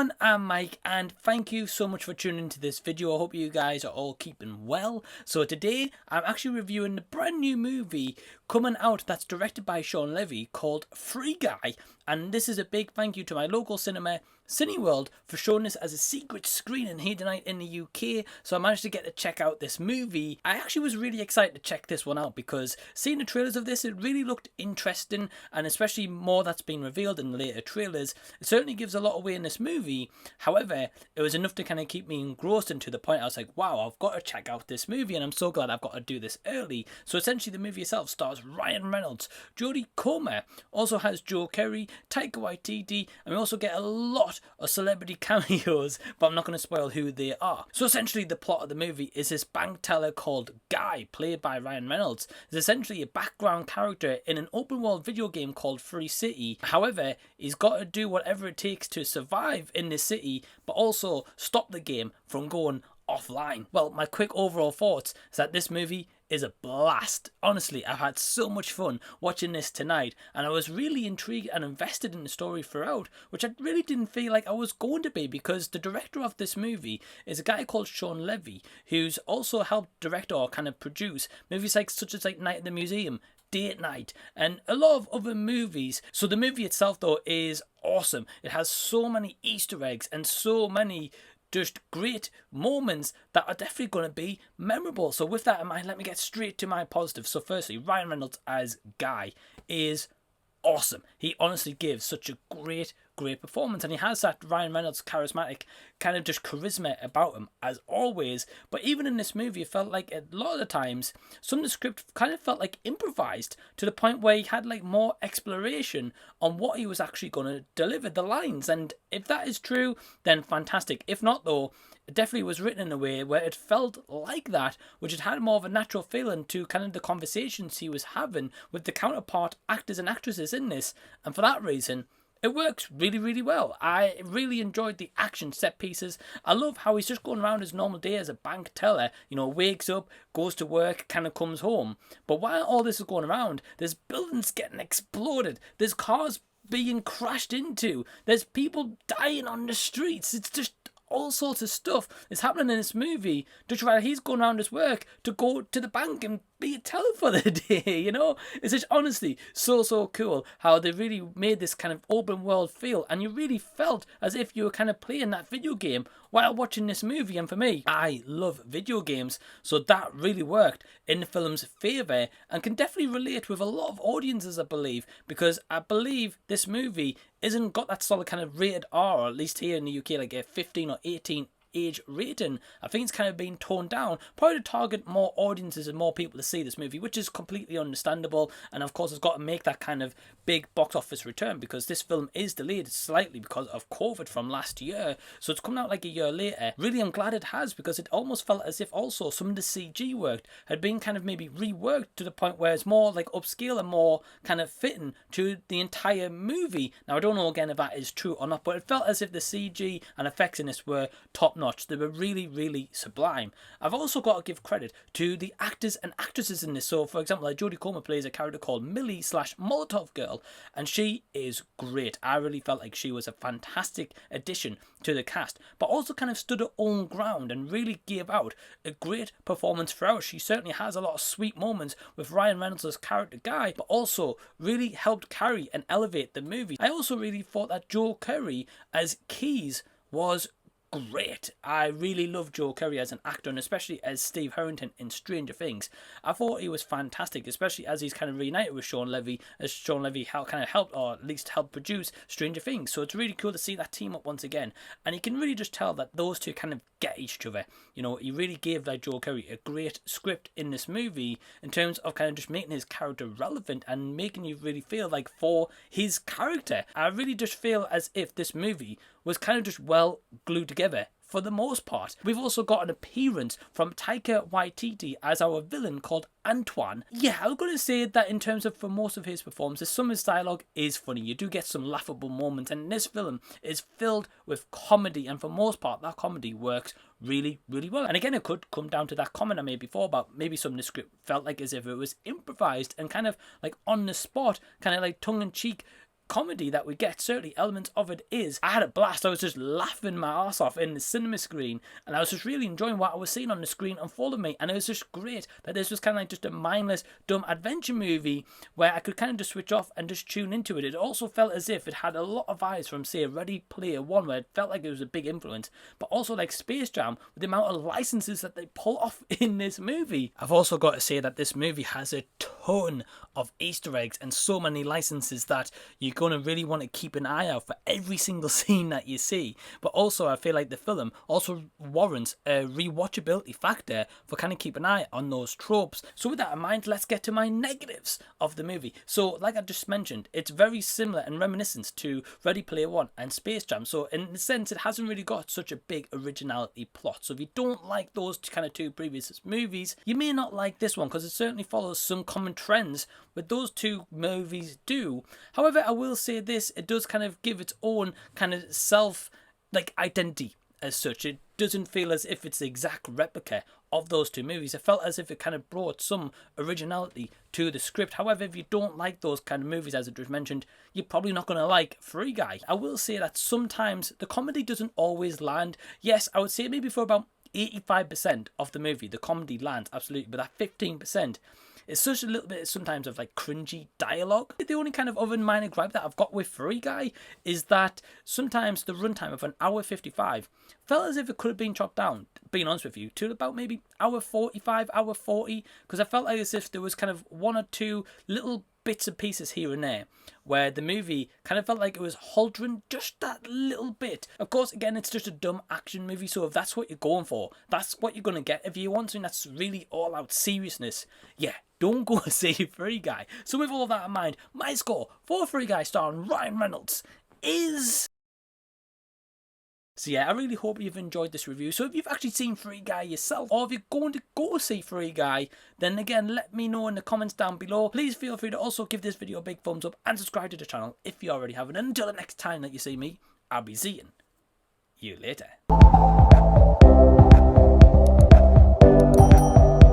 everyone, I'm Mike and thank you so much for tuning into this video. I hope you guys are all keeping well. So today I'm actually reviewing the brand new movie coming out that's directed by Shawn Levy called Free Guy, and this is a big thank you to my local cinema, Cineworld, for showing this as a secret screening here tonight in the UK. So I managed to get to check out this movie. I actually was really excited to check this one out because seeing the trailers of this, it really looked interesting, and especially more that's been revealed in the later trailers, it certainly gives a lot away in this movie. However, it was enough to kind of keep me engrossed, and to the point I was like, wow, I've got to check out this movie, and I'm so glad I've got to do this early. So essentially the movie itself stars Ryan Reynolds, Jodie Comer, also has Keery, Taika Waititi, and we also get a lot of celebrity cameos, but I'm not going to spoil who they are. So essentially the plot of the movie is this bank teller called Guy, played by Ryan Reynolds, is essentially a background character in an open world video game called Free City. However, he's got to do whatever it takes to survive in this city, but also stop the game from going offline. Well, my quick overall thoughts is that this movie is a blast. Honestly, I've had so much fun watching this tonight, and I was really intrigued and invested in the story throughout, which I really didn't feel like I was going to be, because the director of this movie is a guy called Shawn Levy, who's also helped direct or kind of produce movies such as Night at the Museum, Date Night, and a lot of other movies. So the movie itself though is awesome. It has so many Easter eggs and so many just great moments that are definitely going to be memorable. So with that in mind, let me get straight to my positives. So firstly, Ryan Reynolds as Guy is awesome. He honestly gives such a great performance, and he has that Ryan Reynolds charismatic kind of just charisma about him as always. But even in this movie, it felt like a lot of the times some of the script kind of felt like improvised, to the point where he had like more exploration on what he was actually going to deliver, the lines. And if that is true, then fantastic. If not though, it definitely was written in a way where it felt like that, which it had more of a natural feeling to kind of the conversations he was having with the counterpart actors and actresses in this. And for that reason, it works really well. I really enjoyed the action set pieces. I love how he's just going around his normal day as a bank teller. You know, wakes up, goes to work, kind of comes home. But while all this is going around, there's buildings getting exploded. There's cars being crashed into. There's people dying on the streets. It's just all sorts of stuff is happening in this movie, just while he's going around his work to go to the bank and be a teller for the day, you know? It's just honestly so cool how they really made this kind of open world feel, and you really felt as if you were kind of playing that video game while watching this movie. And for me, I love video games, so that really worked in the film's favour, and can definitely relate with a lot of audiences, I believe, because I believe this movie isn't got that solid kind of rated R, or at least here in the UK like a 15 or 18 age rating. I think it's kind of been toned down, probably to target more audiences and more people to see this movie, which is completely understandable. And of course it's got to make that kind of big box office return, because this film is delayed slightly because of COVID from last year, so it's coming out like a year later. Really, I'm glad it has, because it almost felt as if also some of the CG work had been kind of maybe reworked to the point where it's more like upscale and more kind of fitting to the entire movie. Now I don't know again if that is true or not, but it felt as if the CG and effects in this were top notch. They were really sublime. I've also got to give credit to the actors and actresses in this. So for example, like Jodie Comer plays a character called Millie / Molotov Girl, and she is great. I really felt like she was a fantastic addition to the cast, but also kind of stood her own ground and really gave out a great performance throughout. She certainly has a lot of sweet moments with Ryan Reynolds' character Guy, but also really helped carry and elevate the movie. I also really thought that Keery as Keys was great. I really love Keery as an actor, and especially as Steve Harrington in Stranger Things. I thought he was fantastic, especially as he's kind of reunited with Shawn Levy, as Shawn Levy kind of helped, or at least helped produce Stranger Things. So it's really cool to see that team up once again, and you can really just tell that those two kind of get each other. You know, he really gave like Keery a great script in this movie in terms of kind of just making his character relevant and making you really feel like for his character. I really just feel as if this movie was kind of just well glued together for the most part. We've also got an appearance from Taika Waititi as our villain called Antoine. Yeah, I'm going to say that in terms of for most of his performances, some of his dialogue is funny. You do get some laughable moments, and this film is filled with comedy, and for most part that comedy works really well. And again, it could come down to that comment I made before about maybe some of the script felt like as if it was improvised and kind of like on the spot, kind of like tongue-in-cheek comedy that we get, certainly elements of it is. I had a blast. I was just laughing my ass off in the cinema screen, and I was just really enjoying what I was seeing on the screen unfold of me. And it was just great that this was kind of like just a mindless, dumb adventure movie where I could kind of just switch off and just tune into it. It also felt as if it had a lot of vibes from, say, Ready Player One, where it felt like it was a big influence, but also like Space Jam with the amount of licenses that they pull off in this movie. I've also got to say that this movie has a ton of Easter eggs and so many licenses that you're going to really want to keep an eye out for every single scene that you see. But also I feel like the film also warrants a rewatchability factor for kind of keep an eye on those tropes. So with that in mind, let's get to my negatives of the movie. So like I just mentioned, it's very similar and reminiscent to Ready Player One and Space Jam. So in the sense, it hasn't really got such a big originality plot. So if you don't like those kind of two previous movies, you may not like this one, because it certainly follows some common trends with those two movies do. However, I will say this, it does kind of give its own kind of self identity as such. It doesn't feel as if it's the exact replica of those two movies. It felt as if it kind of brought some originality to the script. However, if you don't like those kind of movies, as I just mentioned, you're probably not going to like Free Guy. I will say that sometimes the comedy doesn't always land. Yes, I would say maybe for about 85% of the movie, the comedy lands, absolutely, but that 15%, it's such a little bit sometimes of like cringy dialogue. The only kind of other minor gripe that I've got with Free Guy is that sometimes the runtime of an hour 55 felt as if it could have been chopped down, being honest with you, to about maybe hour 45, hour 40, because I felt like as if there was kind of one or two little bits and pieces here and there where the movie kind of felt like it was halting just that little bit. Of course, again, it's just a dumb action movie, so if that's what you're going for, that's what you're going to get. If you want something that's really all out seriousness, yeah, don't go see Free Guy. So with all of that in mind, my score for Free Guy starring Ryan Reynolds is... So yeah, I really hope you've enjoyed this review. So if you've actually seen Free Guy yourself, or if you're going to go see Free Guy, then again, let me know in the comments down below. Please feel free to also give this video a big thumbs up and subscribe to the channel if you already haven't. And until the next time that you see me, I'll be seeing you later.